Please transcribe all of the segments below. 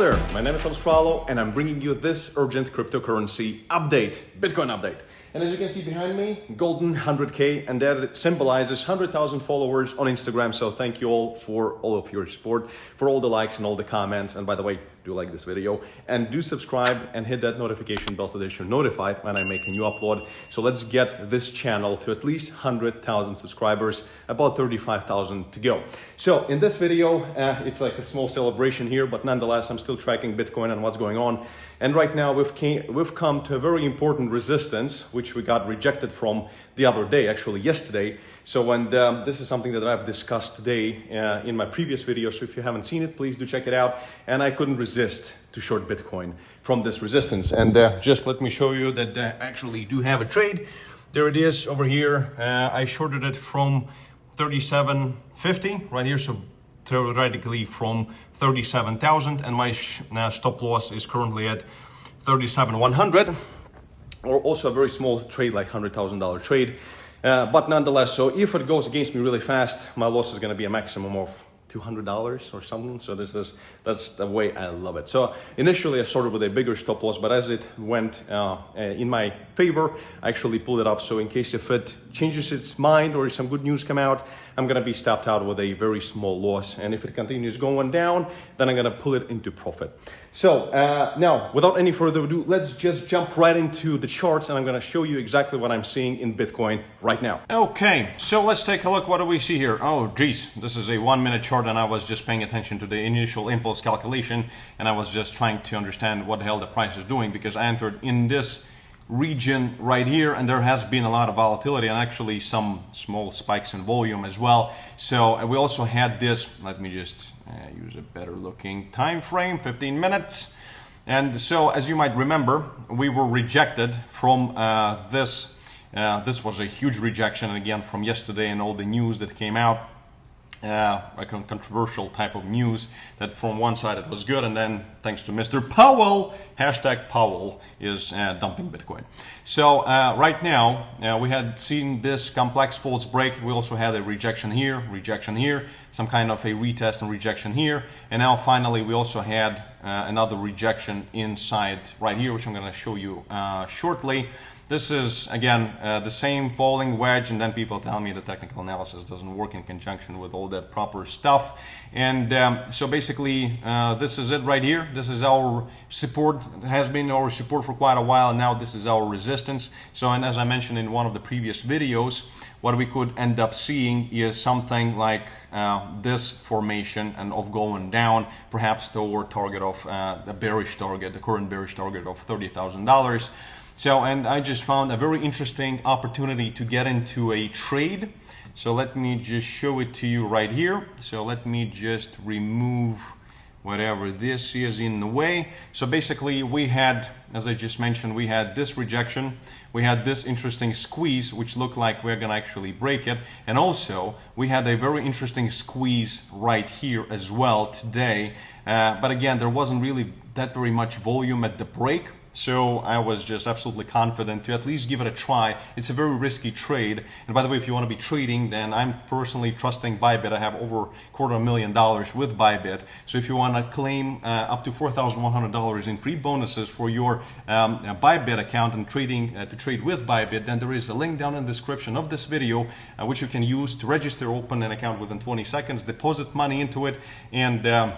there, my name is Pralo and I'm bringing you this urgent cryptocurrency update, Bitcoin update. And as you can see behind me, golden 100K, and that symbolizes 100,000 followers on Instagram. So thank you all for all of your support, for all the likes and all the comments. And by the way, do like this video and do subscribe and hit that notification bell so that you're notified when I make a new upload. So let's get this channel to at least 100,000 subscribers, about 35,000 to go. So in this video, it's like a small celebration here, but nonetheless, I'm still tracking Bitcoin and what's going on. And right now we've come to a very important resistance, which we got rejected from the other day, actually yesterday. So, and this is something that I've discussed today in my previous video. So if you haven't seen it, please do check it out. And I couldn't resist to short Bitcoin from this resistance. And just let me show you that I actually do have a trade. There it is over here. I shorted it from 37.50 right here. So theoretically from 37,000, and my stop loss is currently at 37,100, or also a very small trade, like $100,000 trade. But nonetheless, so if it goes against me really fast, my loss is going to be a maximum of $200 or something. So that's the way I love it. So initially I started with a bigger stop loss, but as it went in my favor, I actually pulled it up. So in case if it changes its mind or some good news come out, I'm going to be stopped out with a very small loss. And if it continues going down, then I'm going to pull it into profit. So now, without any further ado, let's just jump right into the charts, and I'm going to show you exactly what I'm seeing in Bitcoin right now. Okay, so let's take a look. What do we see here? Oh, geez, this is a 1 minute chart, and I was just paying attention to the initial impulse calculation, and I was just trying to understand what the hell the price is doing, because I entered in this region right here, and there has been a lot of volatility and actually some small spikes in volume as well. So we also had this, let me just use a better looking time frame, 15 minutes. And so as you might remember, we were rejected from this was a huge rejection, and again from yesterday and all the news that came out, like a controversial type of news, that from one side it was good, and then thanks to Mr. Powell, hashtag Powell is dumping Bitcoin. So right now we had seen this complex false break. We also had a rejection here, some kind of a retest and rejection here, and now finally we also had another rejection inside right here, which I'm going to show you shortly. This is, again, the same falling wedge, and then people tell me the technical analysis doesn't work in conjunction with all that proper stuff. And so basically, this is it right here. This is our support. It has been our support for quite a while, and now this is our resistance. So, and as I mentioned in one of the previous videos, what we could end up seeing is something like this formation and of going down, perhaps toward target of the bearish target, the current bearish target of $30,000. So, and I just found a very interesting opportunity to get into a trade. So let me just show it to you right here. So let me just remove whatever this is in the way. So basically we had, as I just mentioned, we had this rejection. We had this interesting squeeze, which looked like we're gonna actually break it. And also we had a very interesting squeeze right here as well today. But again, there wasn't really that very much volume at the break. So I was just absolutely confident to at least give it a try. It's a very risky trade. And by the way, if you want to be trading, then I'm personally trusting Bybit. I have over $250,000 with Bybit. So if you want to claim up to $4,100 in free bonuses for your Bybit account and trading to trade with Bybit, then there is a link down in the description of this video, which you can use to register, open an account within 20 seconds, deposit money into it, and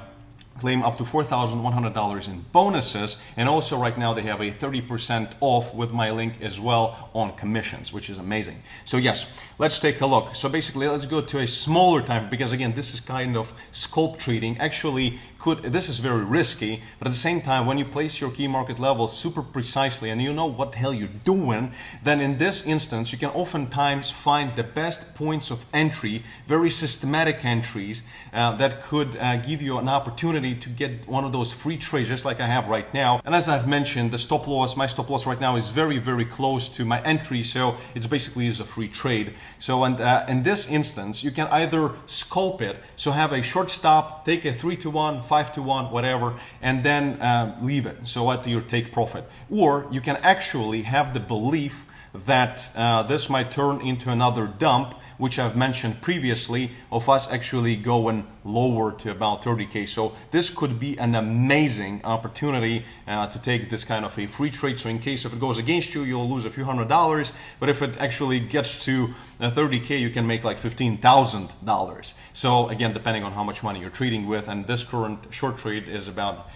claim up to $4,100 in bonuses. And also right now they have a 30% off with my link as well on commissions, which is amazing. So yes, let's take a look. So basically let's go to a smaller time, because again, this is kind of scalp trading. Actually, this is very risky, but at the same time, when you place your key market level super precisely and you know what the hell you're doing, then in this instance, you can oftentimes find the best points of entry, very systematic entries that could give you an opportunity to get one of those free trades, just like I have right now. And as I've mentioned, the stop loss, my stop loss right now is very, very close to my entry. So it's basically is a free trade. So, and in this instance, you can either scalp it, so have a short stop, take a 3-to-1, 5-to-1, whatever, and then leave it. So at your take profit. Or you can actually have the belief that this might turn into another dump, which I've mentioned previously, of us actually going lower to about 30K. So this could be an amazing opportunity to take this kind of a free trade. So in case if it goes against you, you'll lose a few $100s, but if it actually gets to 30K, you can make like $15,000. So again, depending on how much money you're trading with, and this current short trade is about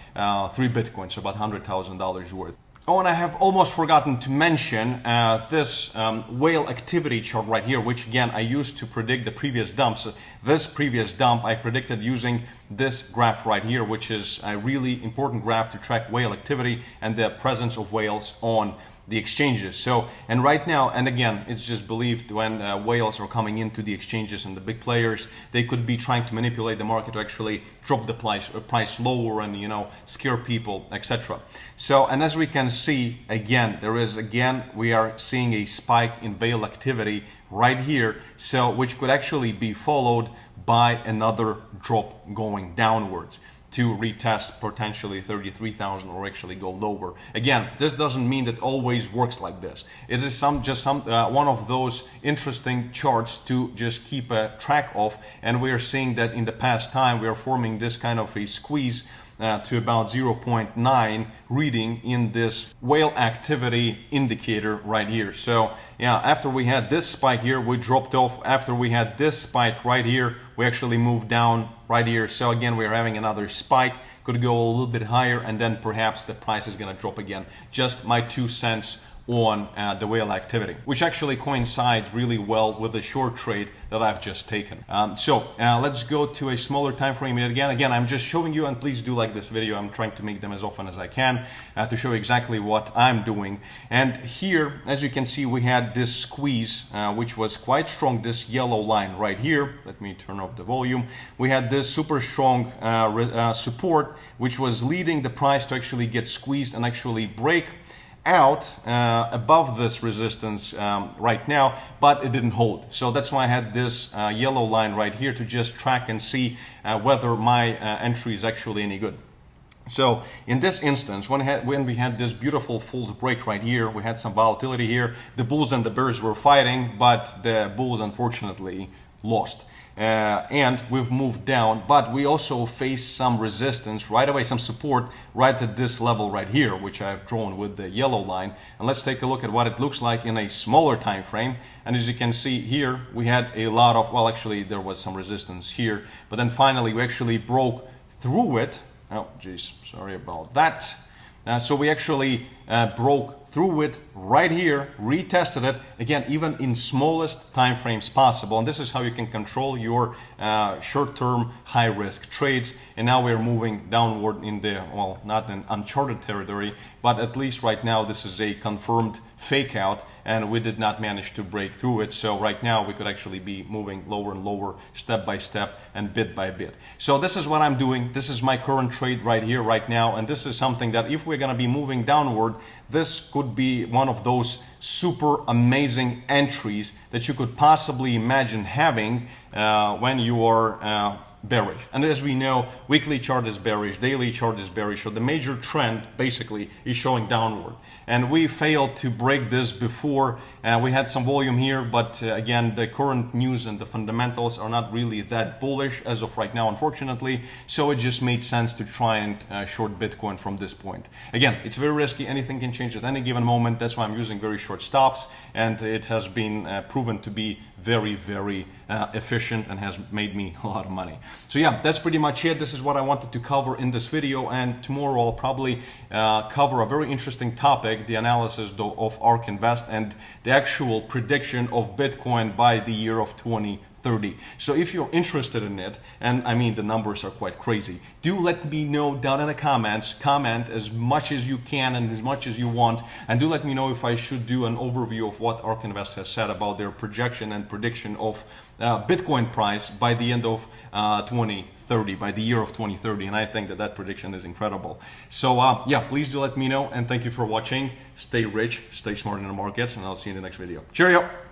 3 Bitcoins, so about $100,000 worth. Oh, and I have almost forgotten to mention this whale activity chart right here, which again I used to predict the previous dumps. So this previous dump I predicted using this graph right here, which is a really important graph to track whale activity and the presence of whales on the exchanges. So, and right now, and again, it's just believed when whales are coming into the exchanges and the big players, they could be trying to manipulate the market to actually drop the price lower and, you know, scare people, etc. So, and as we can see, again, we are seeing a spike in whale activity right here, so which could actually be followed by another drop going downwards to retest potentially 33,000 or actually go lower. Again, this doesn't mean that always works like this. It is one of those interesting charts to just keep a track of, and we are seeing that in the past time we are forming this kind of a squeeze to about 0.9 reading in this whale activity indicator right here. So yeah, after we had this spike here, we dropped off. After we had this spike right here, we actually moved down right here. So again, we're having another spike, could go a little bit higher, and then perhaps the price is going to drop again. Just my 2 cents on the whale activity, which actually coincides really well with the short trade that I've just taken. So let's go to a smaller time frame. And again, I'm just showing you, and please do like this video. I'm trying to make them as often as I can to show exactly what I'm doing. And here, as you can see, we had this squeeze, which was quite strong, this yellow line right here. Let me turn off the volume. We had this super strong support, which was leading the price to actually get squeezed and actually break out above this resistance right now, but it didn't hold. So that's why I had this yellow line right here to just track and see whether my entry is actually any good. So in this instance, when we had this beautiful false break right here, we had some volatility here. The bulls and the bears were fighting, but the bulls unfortunately lost. And we've moved down, but we also face some resistance right away, some support right at this level right here, which I've drawn with the yellow line. And let's take a look at what it looks like in a smaller time frame. And as you can see here, we had a lot of, well, actually there was some resistance here, but then finally we actually broke through it. Oh geez, sorry about that. So we actually broke through it right here, retested it, again, even in smallest time frames possible. And this is how you can control your short-term, high-risk trades. And now we're moving downward in the, well, not in uncharted territory, but at least right now this is a confirmed fake out, and we did not manage to break through it. So right now we could actually be moving lower and lower, step by step and bit by bit. So this is what I'm doing. This is my current trade right here, right now. And this is something that if we're going to be moving downward, this could be one of those super amazing entries that you could possibly imagine having when you are bearish. And as we know, weekly chart is bearish, daily chart is bearish, so the major trend basically is showing downward. And we failed to break this before. We had some volume here, but again, the current news and the fundamentals are not really that bullish as of right now, unfortunately. So it just made sense to try and short Bitcoin from this point. Again, it's very risky. Anything can change at any given moment. That's why I'm using very short stops, and it has been proven to be very, very efficient and has made me a lot of money. So yeah, that's pretty much it. This is what I wanted to cover in this video, and tomorrow I'll probably cover a very interesting topic, the analysis of ARK Invest and the actual prediction of Bitcoin by the year of 2030. So if you're interested in it, and I mean the numbers are quite crazy, do let me know down in the comments. Comment as much as you can and as much as you want, and do let me know if I should do an overview of what ARK Invest has said about their projection and prediction of Bitcoin price by the end of 2030, by the year of 2030. And I think that that prediction is incredible. So yeah, please do let me know, and thank you for watching. Stay rich, stay smart in the markets, and I'll see you in the next video. Cheerio!